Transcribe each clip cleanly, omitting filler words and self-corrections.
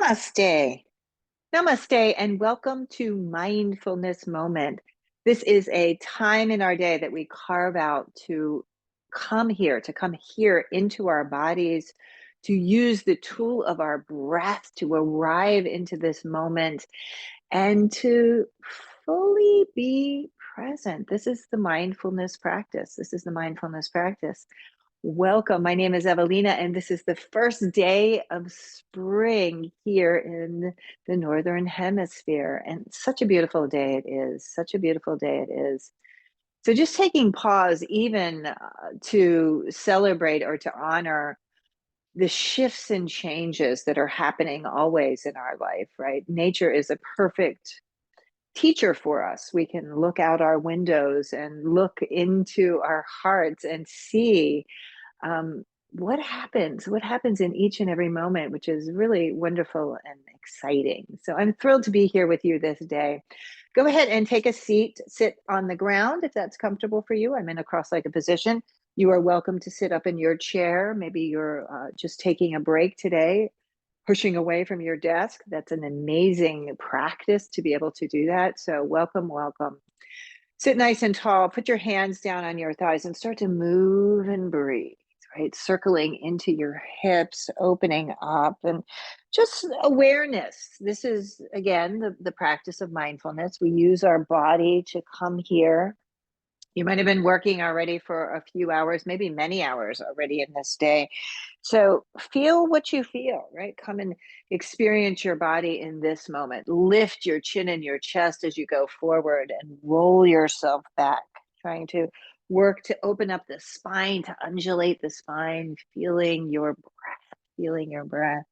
Namaste. Namaste, and welcome to Mindfulness Moment. This is a time in our day that we carve out to come here into our bodies, to use the tool of our breath to arrive into this moment and to fully be present. This is the mindfulness practice. This is the mindfulness practice. Welcome. My name is Evalena, and this is the first day of spring here in the Northern Hemisphere. And such a beautiful day it is. Such a beautiful day it is. So, just taking pause, even to celebrate or to honor the shifts and changes that are happening always in our life, right? Nature is a perfect teacher for us. We can look out our windows and look into our hearts and see um, what happens in each and every moment, which is really wonderful and exciting. So I'm thrilled to be here with you this day. Go ahead and take a seat, sit on the ground if that's comfortable for you. I'm in a cross-legged position. You are welcome to sit up in your chair. Maybe you're just taking a break today, pushing away from your desk. That's an amazing practice to be able to do that. So welcome, welcome. Sit nice and tall. Put your hands down on your thighs and start to move and breathe, right? Circling into your hips, opening up, and just awareness. This is, again, the practice of mindfulness. We use our body to come here. You might have been working already for a few hours, maybe many hours already in this day. So feel what you feel, right? Come and experience your body in this moment. Lift your chin and your chest as you go forward and roll yourself back, trying to work to open up the spine, to undulate the spine, feeling your breath.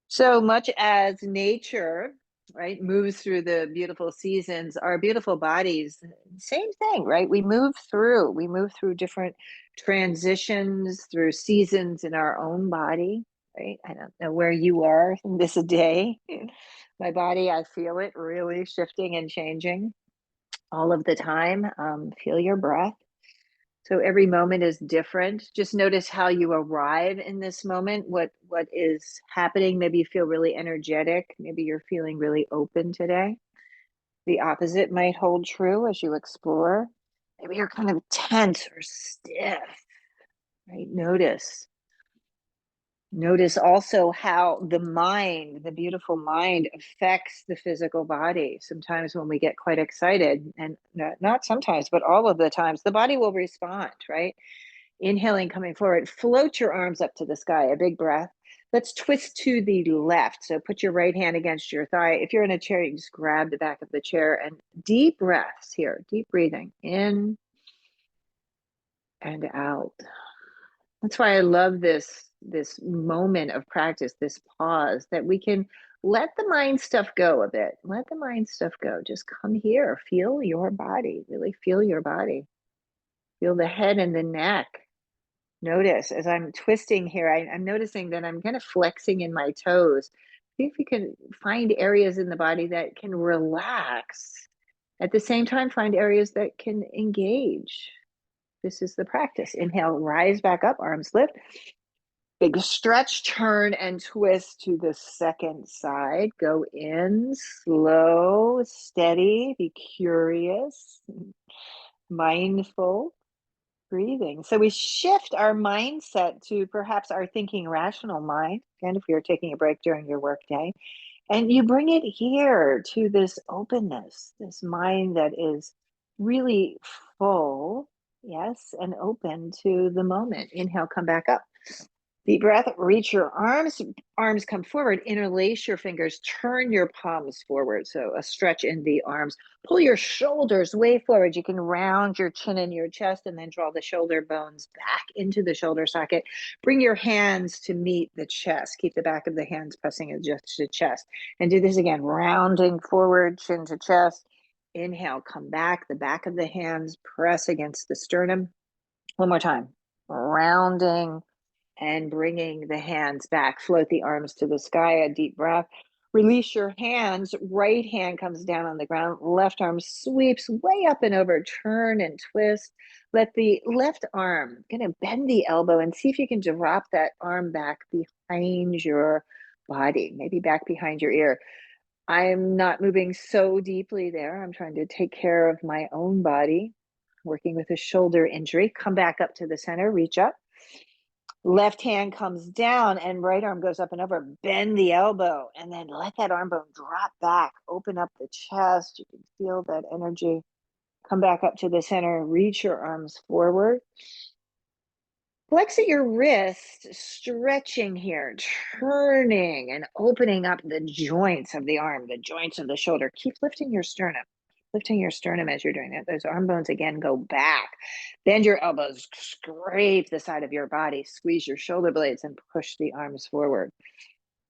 So much as nature, right, moves through the beautiful seasons, our beautiful bodies, same thing, right? We move through different transitions, through seasons in our own body, right? I don't know where you are in this day. My body, I feel it really shifting and changing all of the time. Feel your breath. So every moment is different. Just notice how you arrive in this moment, what is happening. Maybe you feel really energetic. Maybe you're feeling really open today. The opposite might hold true as you explore. Maybe you're kind of tense or stiff, right? Notice also how the mind, the beautiful mind, affects the physical body. Sometimes when we get quite excited, and not sometimes, but all of the times, the body will respond, right? Inhaling, coming forward, float your arms up to the sky, a big breath. Let's twist to the left. So put your right hand against your thigh. If you're in a chair, you just grab the back of the chair and deep breaths here, deep breathing in and out. That's why I love this moment of practice, this pause, that we can let the mind stuff go a bit. Let the mind stuff go. Just come here, feel your body, really feel your body. Feel the head and the neck. Notice as I'm twisting here, I'm noticing that I'm kind of flexing in my toes. See if you can find areas in the body that can relax. At the same time, find areas that can engage. This is the practice. Inhale, rise back up, arms lift. Big stretch, turn and twist to the second side. Go in, slow, steady, be curious, mindful. Breathing. So we shift our mindset to perhaps our thinking rational mind, again, if you're taking a break during your workday, and you bring it here to this openness, this mind that is really full, yes, and open to the moment. Inhale, come back up. Deep breath, reach your arms come forward, interlace your fingers, turn your palms forward. So a stretch in the arms, pull your shoulders way forward. You can round your chin and your chest and then draw the shoulder bones back into the shoulder socket. Bring your hands to meet the chest. Keep the back of the hands pressing against the chest. And do this again, rounding forward, chin to chest. Inhale, come back, the back of the hands press against the sternum. One more time, rounding and bringing the hands back. Float the arms to the sky, a deep breath. Release your hands. Right hand comes down on the ground. Left arm sweeps way up and over. Turn and twist. Let the left arm, gonna bend the elbow and see if you can drop that arm back behind your body, maybe back behind your ear. I'm not moving so deeply there. I'm trying to take care of my own body, working with a shoulder injury. Come back up to the center, reach up. Left hand comes down and right arm goes up and over. Bend the elbow and then let that arm bone drop back. Open up the chest. You can feel that energy. Come back up to the center. Reach your arms forward. Flex at your wrist, stretching here, turning and opening up the joints of the arm, the joints of the shoulder. Keep lifting your sternum. Lifting your sternum as you're doing that. Those arm bones again go back. Bend your elbows, scrape the side of your body, squeeze your shoulder blades and push the arms forward.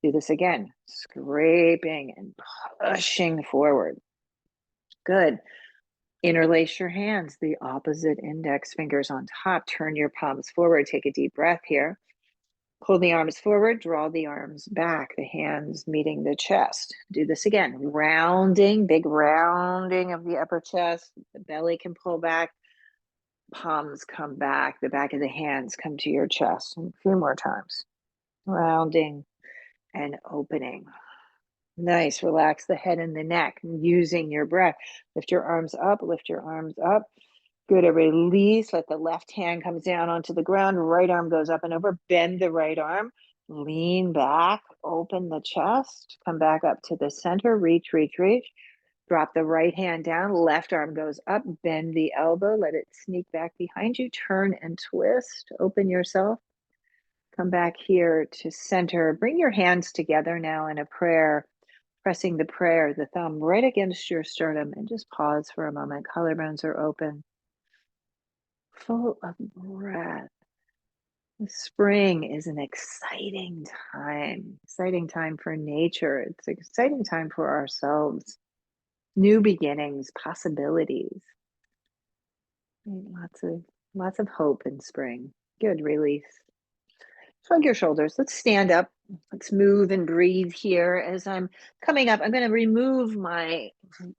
Do this again, scraping and pushing forward. Good. Interlace your hands, the opposite index fingers on top. Turn your palms forward. Take a deep breath here. Pull the arms forward, draw the arms back, the hands meeting the chest. Do this again. Rounding, big rounding of the upper chest. The belly can pull back. Palms come back. The back of the hands come to your chest. And a few more times. Rounding and opening. Nice. Relax the head and the neck using your breath. Lift your arms up. Lift your arms up. Good. A release. Let the left hand come down onto the ground. Right arm goes up and over. Bend the right arm. Lean back. Open the chest. Come back up to the center. Reach, reach, reach. Drop the right hand down. Left arm goes up. Bend the elbow. Let it sneak back behind you. Turn and twist. Open yourself. Come back here to center. Bring your hands together now in a prayer. Pressing the prayer, the thumb right against your sternum, and just pause for a moment. Collarbones are open. Full of breath. Spring is an exciting time for nature. It's an exciting time for ourselves. New beginnings, possibilities. Lots of hope in spring. Good. Release. Shrug your shoulders. Let's stand up. Let's move and breathe here. As I'm coming up, I'm going to remove my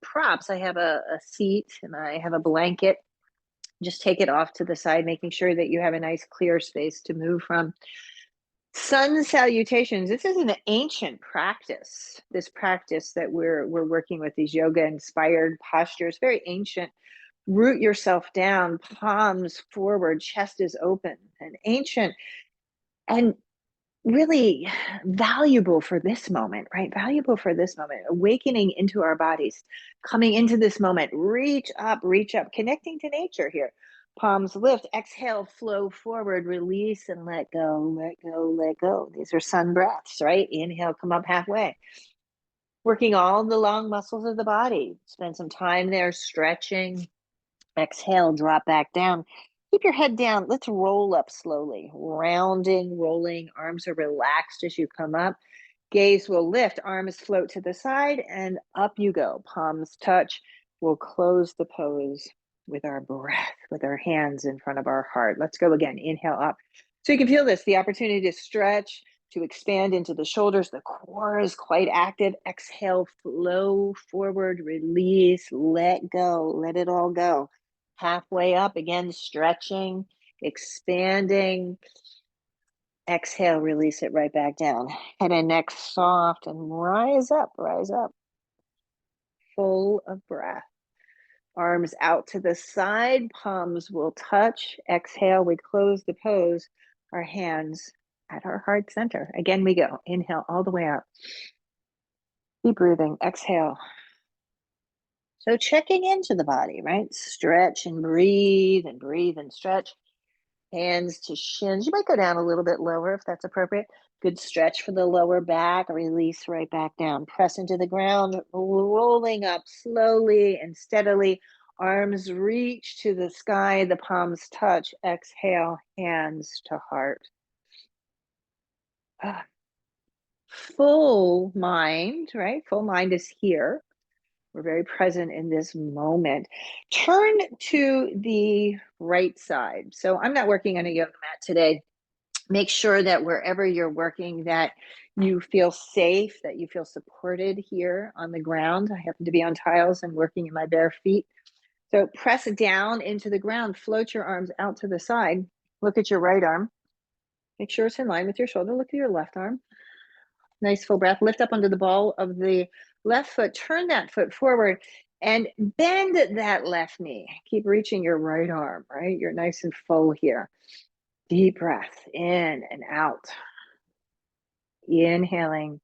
props. I have a seat and I have a blanket. Just take it off to the side, making sure that you have a nice clear space to move from. Sun salutations. This is an ancient practice. This practice that we're working with, these yoga inspired postures, very ancient. Root yourself down, palms forward, chest is open, and ancient and really valuable for this moment, right? Valuable for this moment, awakening into our bodies, coming into this moment, reach up, connecting to nature here. Palms lift, exhale, flow forward, release and let go, let go, let go. These are sun breaths, right? Inhale, come up halfway. Working all the long muscles of the body. Spend some time there stretching. Exhale, drop back down. Keep your head down. Let's roll up slowly. Rounding, rolling. Arms are relaxed as you come up. Gaze will lift. Arms float to the side and up you go. Palms touch. We'll close the pose with our breath, with our hands in front of our heart. Let's go again. Inhale up. So you can feel this, the opportunity to stretch, to expand into the shoulders. The core is quite active. Exhale, flow forward, release, let go, let it all go. Halfway up, again, stretching, expanding. Exhale, release it right back down. Head and neck soft and rise up, full of breath. Arms out to the side, palms will touch. Exhale, we close the pose, our hands at our heart center. Again, we go. Inhale all the way up. Keep breathing. Exhale. So checking into the body, right? Stretch and breathe and stretch. Hands to shins. You might go down a little bit lower if that's appropriate. Good stretch for the lower back. Release right back down. Press into the ground, rolling up slowly and steadily. Arms reach to the sky. The palms touch. Exhale, hands to heart. Full mind, right? Full mind is here. We're very present in this moment. Turn to the right side. So I'm not working on a yoga mat today. Make sure that wherever you're working, that you feel safe, that you feel supported here on the ground. I happen to be on tiles and working in my bare feet. So press down into the ground, float your arms out to the side. Look at your right arm. Make sure it's in line with your shoulder. Look at your left arm. Nice full breath. Lift up onto the ball of the left foot. Turn that foot forward and bend that left knee. Keep reaching your right arm, right? You're nice and full here. Deep breath in and out. Inhaling,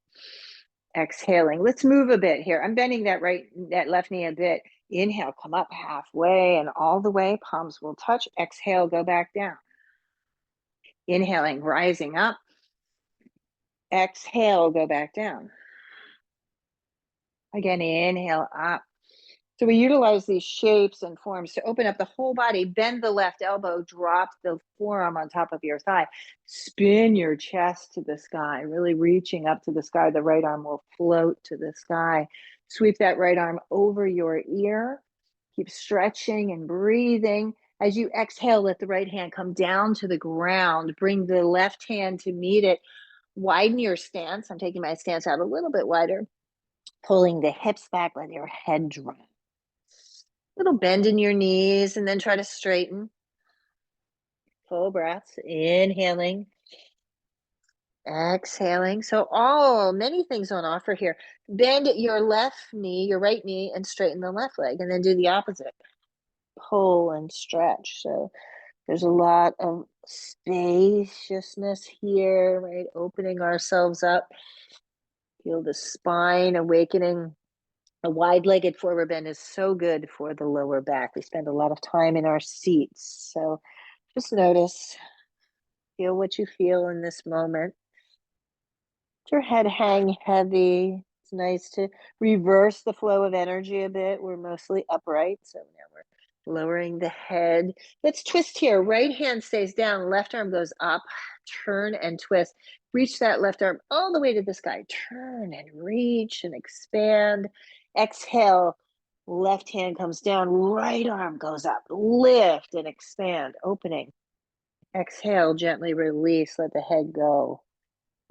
exhaling. Let's move a bit here. I'm bending that left knee a bit. Inhale, come up halfway and all the way. Palms will touch. Exhale, go back down. Inhaling, rising up. Exhale, go back down. Again, inhale up. So we utilize these shapes and forms to open up the whole body. Bend the left elbow, drop the forearm on top of your thigh. Spin your chest to the sky, really reaching up to the sky. The right arm will float to the sky. Sweep that right arm over your ear. Keep stretching and breathing. As you exhale, let the right hand come down to the ground. Bring the left hand to meet it. Widen your stance. I'm taking my stance out a little bit wider. Pulling the hips back, let your head drop. Little bend in your knees and then try to straighten. Full breaths, inhaling, exhaling. So many things on offer here. Bend your left knee, your right knee, and straighten the left leg, and then do the opposite. Pull and stretch. So there's a lot of spaciousness here, right? Opening ourselves up. Feel the spine awakening. A wide-legged forward bend is so good for the lower back. We spend a lot of time in our seats. So just notice, feel what you feel in this moment. Let your head hang heavy. It's nice to reverse the flow of energy a bit. We're mostly upright, so now we're lowering the head. Let's twist here. Right hand stays down, left arm goes up. Turn and twist. Reach that left arm all the way to the sky. Turn and reach and expand. Exhale. Left hand comes down, right arm goes up. Lift and expand, opening. Exhale, gently release, let the head go.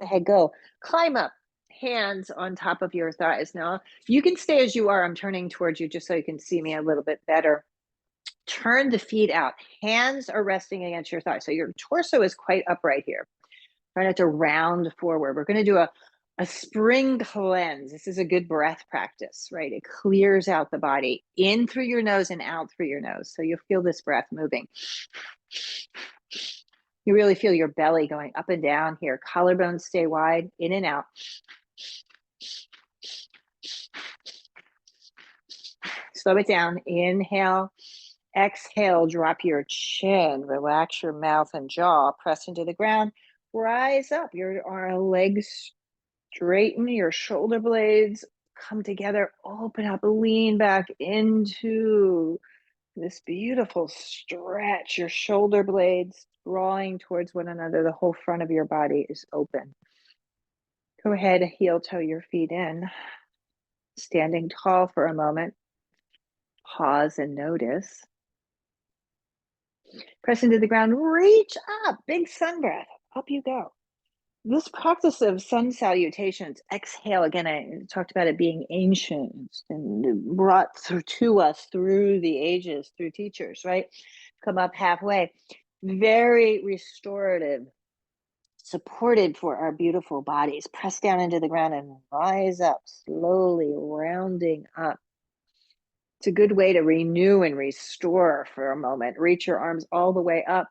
The head go. Climb up, hands on top of your thighs. Now, you can stay as you are. I'm turning towards you just so you can see me a little bit better. Turn the feet out. Hands are resting against your thighs. So your torso is quite upright here. Try not to round forward. We're going to do a spring cleanse. This is a good breath practice, right? It clears out the body in through your nose and out through your nose. So you'll feel this breath moving. You really feel your belly going up and down here. Collarbones stay wide, in and out. Slow it down. Inhale. Exhale, drop your chin. Relax your mouth and jaw. Press into the ground. Rise up. Your legs straighten. Your shoulder blades come together. Open up. Lean back into this beautiful stretch. Your shoulder blades drawing towards one another. The whole front of your body is open. Go ahead, heel toe your feet in. Standing tall for a moment. Pause and notice. Press into the ground. Reach up. Big sun breath. Up you go. This practice of sun salutations, exhale, again, I talked about it being ancient and brought to us through the ages, through teachers, right? Come up halfway. Very restorative, supported for our beautiful bodies. Press down into the ground and rise up, slowly rounding up. It's a good way to renew and restore for a moment. Reach your arms all the way up.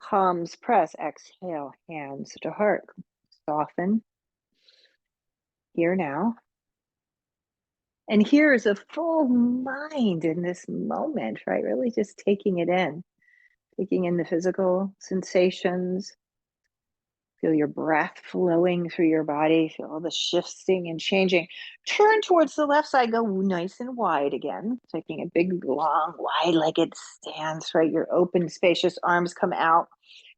Palms press, exhale, hands to heart. Soften. Here now. And here is a full mind in this moment, right? Really just taking it in, taking in the physical sensations. Feel your breath flowing through your body. Feel all the shifting and changing. Turn towards the left side. Go nice and wide again. Taking a big, long, wide-legged stance, right? Your open, spacious arms come out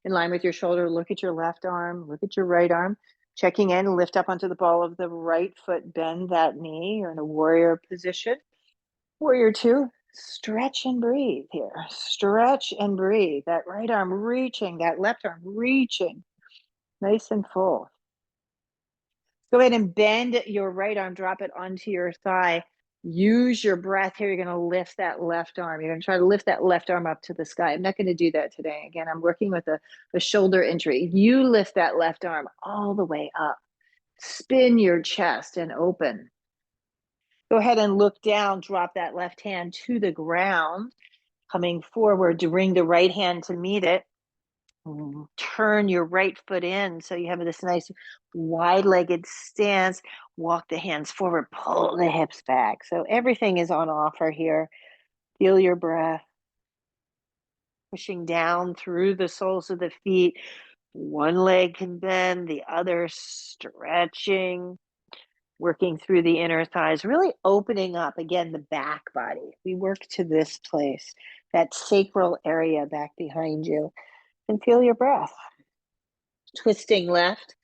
in line with your shoulder. Look at your left arm. Look at your right arm. Checking in, lift up onto the ball of the right foot. Bend that knee. You're in a warrior position. Warrior two. Stretch and breathe here. Stretch and breathe. That right arm reaching, that left arm reaching. Nice and full. Go ahead and bend your right arm, drop it onto your thigh. Use your breath here. You're going to lift that left arm. You're going to try to lift that left arm up to the sky. I'm not going to do that today. Again, I'm working with a shoulder injury. You lift that left arm all the way up. Spin your chest and open. Go ahead and look down, drop that left hand to the ground, coming forward to bring the right hand to meet it. Turn your right foot in so you have this nice wide-legged stance. Walk the hands forward, pull the hips back. So everything is on offer here. Feel your breath. Pushing down through the soles of the feet. One leg can bend, the other stretching. Working through the inner thighs, really opening up, again, the back body. We work to this place, that sacral area back behind you. And feel your breath. Twisting left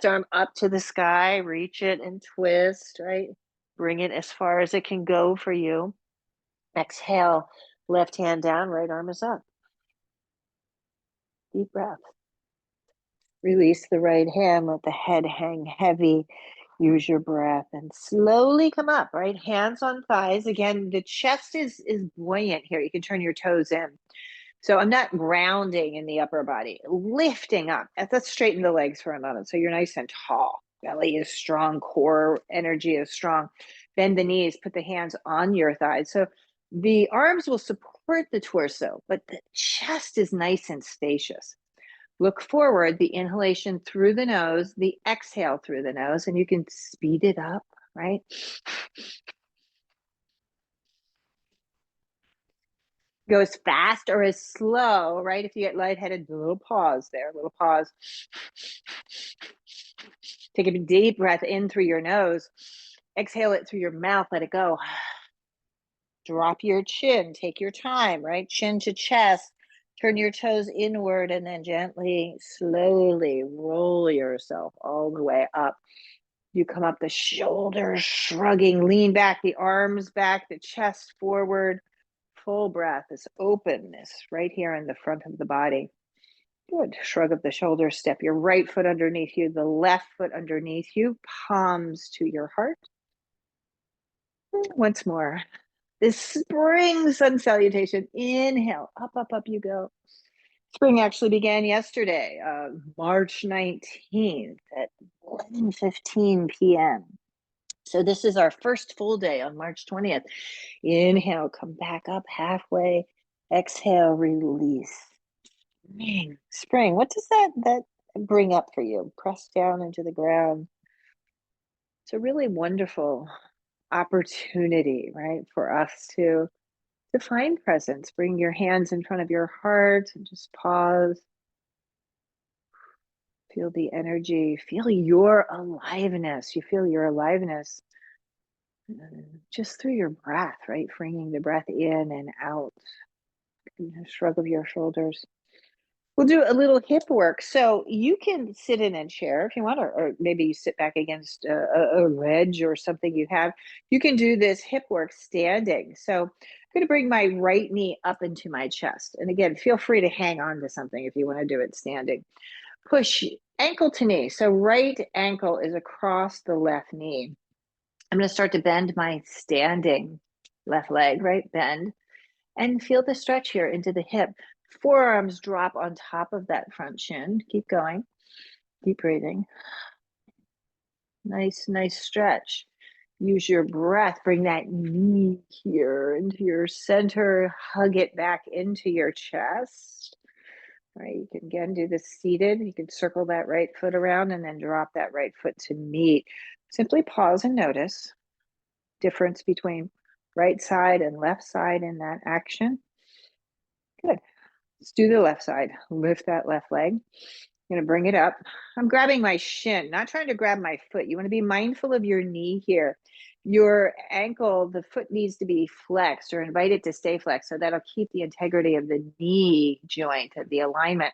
arm up to the sky, reach it and twist, right? Bring it as far as it can go for you. Exhale, left hand down, right arm is up. Deep breath. Release the right hand, let the head hang heavy. Use your breath and slowly come up, right? Hands on thighs. Again, the chest is buoyant here. You can turn your toes in. So I'm not grounding in the upper body, lifting up. Let's straighten the legs for a moment. So you're nice and tall. Belly is strong, core energy is strong. Bend the knees, put the hands on your thighs. So the arms will support the torso, but the chest is nice and spacious. Look forward, the inhalation through the nose, the exhale through the nose, and you can speed it up, right? Go as fast or as slow, right? If you get lightheaded, a little pause there, a little pause. Take a deep breath in through your nose. Exhale it through your mouth, let it go. Drop your chin, take your time, right? Chin to chest. Turn your toes inward and then gently, slowly roll yourself all the way up. You come up, the shoulders shrugging, lean back, the arms back, the chest forward. Full breath, this openness right here in the front of the body. Good. Shrug of the shoulders. Step your right foot underneath you, the left foot underneath you, palms to your heart. Once more. This spring sun salutation. Inhale, up, up, up you go. Spring actually began yesterday, March 19th at 11:15 p.m. So this is our first full day on March 20th. Inhale, come back up halfway. Exhale, release. Spring. What does that bring up for you? Press down into the ground. It's a really wonderful opportunity, right, for us to find presence. Bring your hands in front of your heart and just pause. Feel the energy. Feel your aliveness. You feel your aliveness just through your breath, right? Bringing the breath in and out. Shrug of your shoulders. We'll do a little hip work. So you can sit in a chair if you want, or maybe you sit back against a ledge or something you have. You can do this hip work standing. So I'm going to bring my right knee up into my chest. And again, feel free to hang on to something if you want to do it standing. Push ankle to knee. So right ankle is across the left knee. I'm going to start to bend my standing left leg, right? Bend. And feel the stretch here into the hip. Forearms drop on top of that front shin. Keep going. Keep breathing. Nice, nice stretch. Use your breath. Bring that knee here into your center. Hug it back into your chest. All right, you can again do this seated. You can circle that right foot around and then drop that right foot to meet. Simply pause and notice difference between right side and left side in that action. Good. Let's do the left side. Lift that left leg. I'm going to bring it up. I'm grabbing my shin, not trying to grab my foot. You want to be mindful of your knee here. Your ankle, the foot needs to be flexed or invite it to stay flexed. So that'll keep the integrity of the knee joint, of the alignment.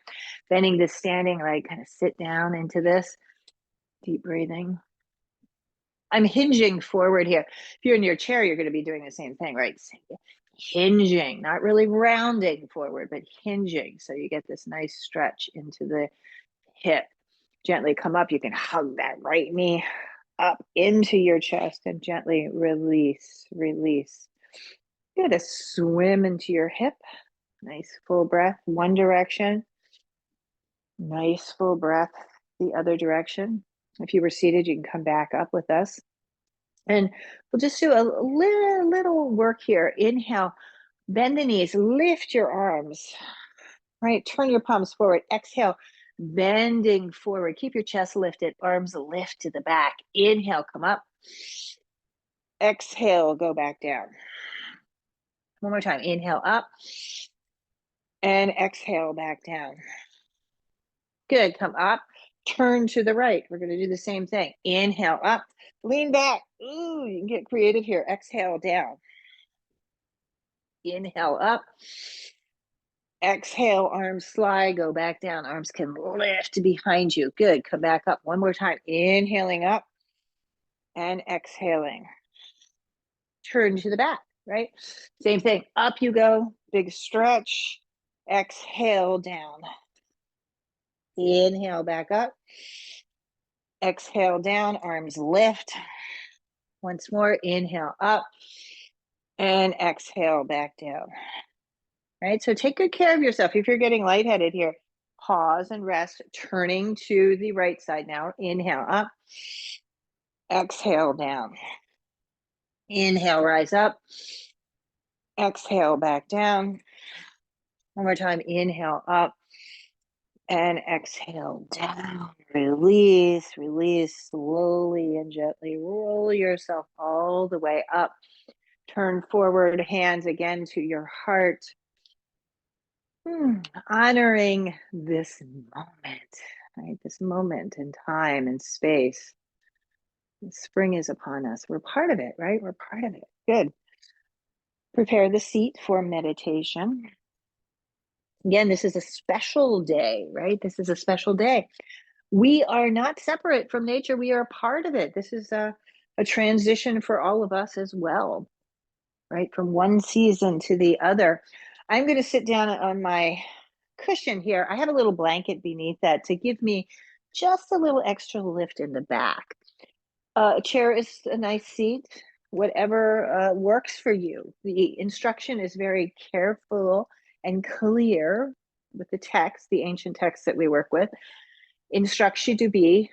Bending the standing leg, kind of sit down into this. Deep breathing. I'm hinging forward here. If you're in your chair, you're going to be doing the same thing, right? Hinging, not really rounding forward, but hinging. So you get this nice stretch into the hip. Gently come up. You can hug that right knee up into your chest and gently release, release. Good. A swim into your hip. Nice full breath, one direction. Nice full breath, the other direction. If you were seated, you can come back up with us. And we'll just do a little work here. Inhale, bend the knees, lift your arms, right? Turn your palms forward. Exhale, bending forward. Keep your chest lifted, arms lift to the back. Inhale, come up. Exhale, go back down. One more time. Inhale up and exhale back down. Good. Come up, turn to the right. We're going to do the same thing. Inhale up, lean back. Ooh, you can get creative here. Exhale down. Inhale up. Exhale, arms slide, go back down. Arms can lift behind you. Good. Come back up one more time. Inhaling up and exhaling. Turn to the back, right? Same thing. Up you go. Big stretch. Exhale down. Inhale back up. Exhale down. Arms lift. Once more. Inhale up and exhale back down. Right? So take good care of yourself. If you're getting lightheaded here, pause and rest, turning to the right side now. Inhale up, exhale down. Inhale, rise up, exhale back down. One more time, inhale up and exhale down. Release, release, slowly and gently. Roll yourself all the way up. Turn forward, hands again to your heart. Honoring this moment, right? This moment in time and space. Spring is upon us. We're part of it, right? We're part of it. Good. Prepare the seat for meditation. Again, this is a special day, right? This is a special day. We are not separate from nature. We are part of it. This is a transition for all of us as well, right? From one season to the other. I'm going to sit down on my cushion here. I have a little blanket beneath that to give me just a little extra lift in the back. A chair is a nice seat, whatever works for you. The instruction is very careful and clear with the text, the ancient text that we work with, instructs you to be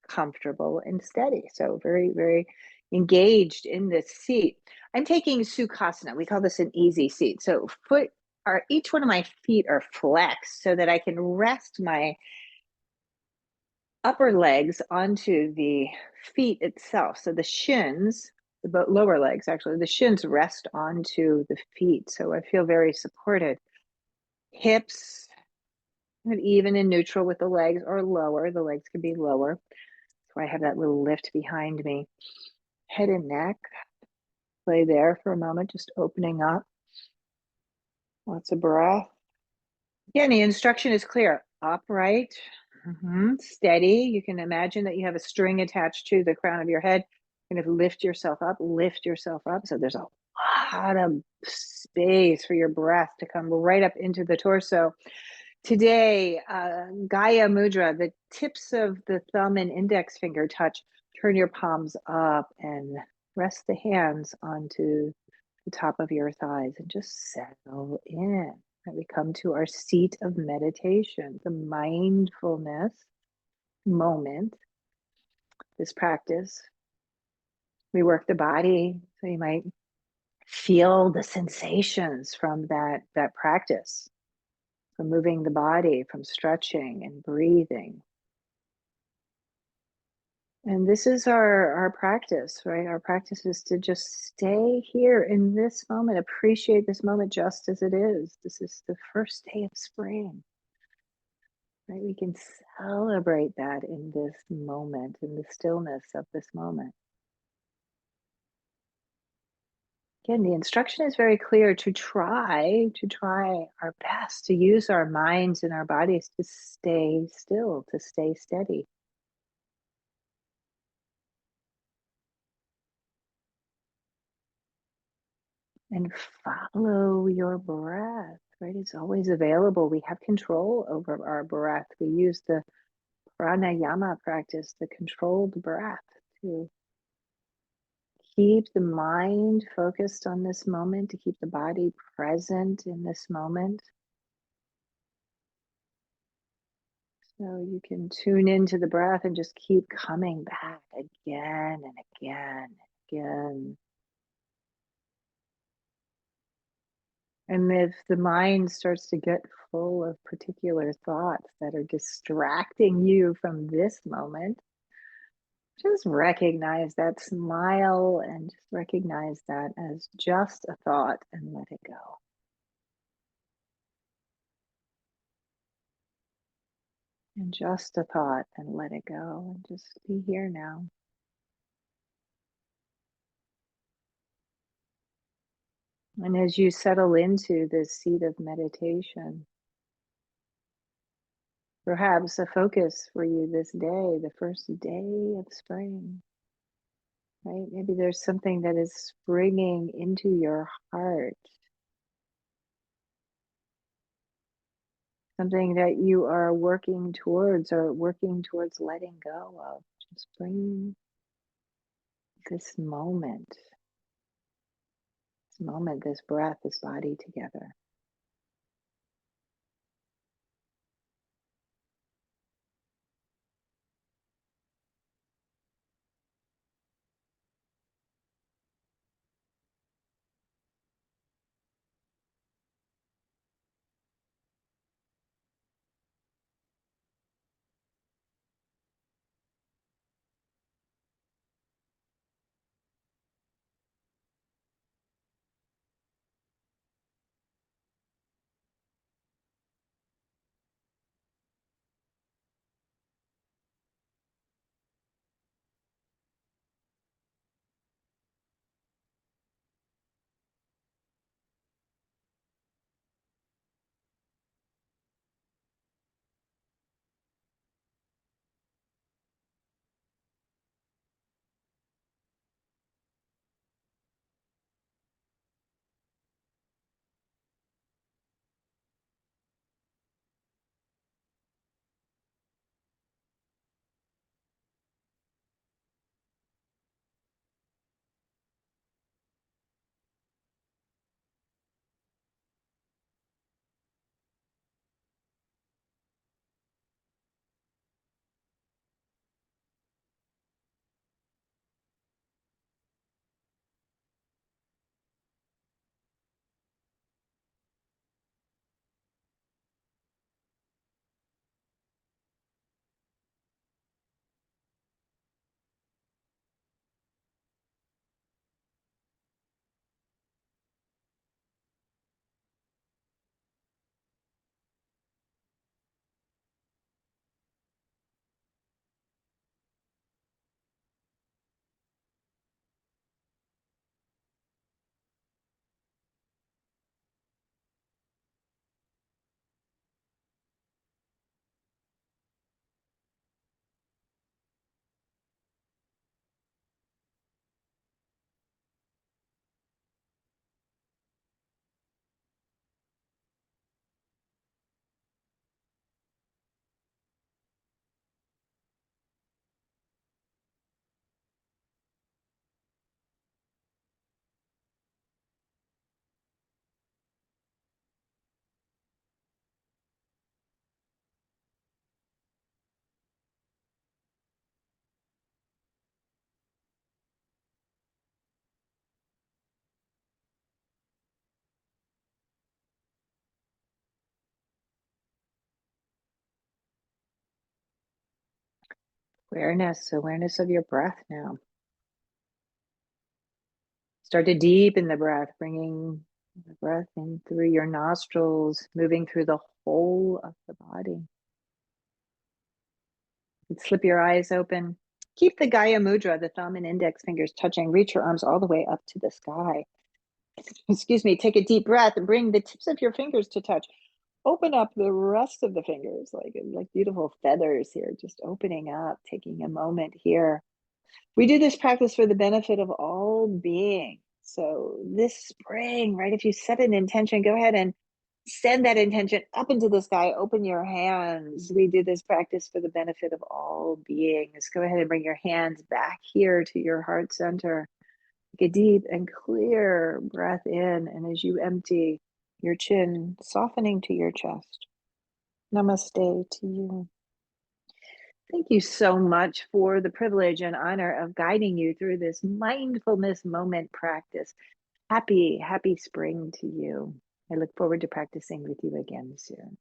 comfortable and steady. So very, very engaged in this seat. I'm taking Sukhasana. We call this an easy seat. So each one of my feet are flexed so that I can rest my upper legs onto the feet itself. So the shins, the lower legs actually, the shins rest onto the feet. So I feel very supported. Hips, even and neutral with the legs, or lower. The legs can be lower. So I have that little lift behind me. Head and neck, lay there for a moment, just opening up. Lots of breath. Again, the instruction is clear. Upright, steady. You can imagine that you have a string attached to the crown of your head. Kind of lift yourself up, lift yourself up. So there's a lot of space for your breath to come right up into the torso. Today, Gaya Mudra, the tips of the thumb and index finger touch. Turn your palms up and rest the hands onto the top of your thighs and just settle in. And we come to our seat of meditation, the mindfulness moment, this practice. We work the body, so you might feel the sensations from that practice, from moving the body, from stretching and breathing. And this is our practice, right? Our practice is to just stay here in this moment, appreciate this moment just as it is. This is the first day of spring, right? We can celebrate that in this moment, in the stillness of this moment. Again, the instruction is very clear to try our best to use our minds and our bodies to stay still, to stay steady. And follow your breath, right? It's always available. We have control over our breath. We use the pranayama practice, the controlled breath, to keep the mind focused on this moment, to keep the body present in this moment. So you can tune into the breath and just keep coming back again and again and again. And if the mind starts to get full of particular thoughts that are distracting you from this moment, just recognize that, smile, and just recognize that as just a thought and let it go. And just a thought and let it go and just be here now. And as you settle into this seat of meditation, perhaps a focus for you this day, the first day of spring, right? Maybe there's something that is springing into your heart, something that you are working towards or working towards letting go of. Just bring this moment, this breath, this body together. Awareness of your breath now. Start to deepen the breath, bringing the breath in through your nostrils, moving through the whole of the body. And slip your eyes open. Keep the Gaya Mudra, the thumb and index fingers touching. Reach your arms all the way up to the sky. Excuse me. Take a deep breath and bring the tips of your fingers to touch. Open up the rest of the fingers like beautiful feathers here, just opening up, taking a moment here. We do this practice for the benefit of all beings. So this spring, right, if you set an intention, go ahead and send that intention up into the sky. Open your hands. We do this practice for the benefit of all beings. Go ahead and bring your hands back here to your heart center. Take a deep and clear breath in. And as you empty your chin, softening to your chest. Namaste to you. Thank you so much for the privilege and honor of guiding you through this mindfulness moment practice. Happy spring to you. I look forward to practicing with you again soon.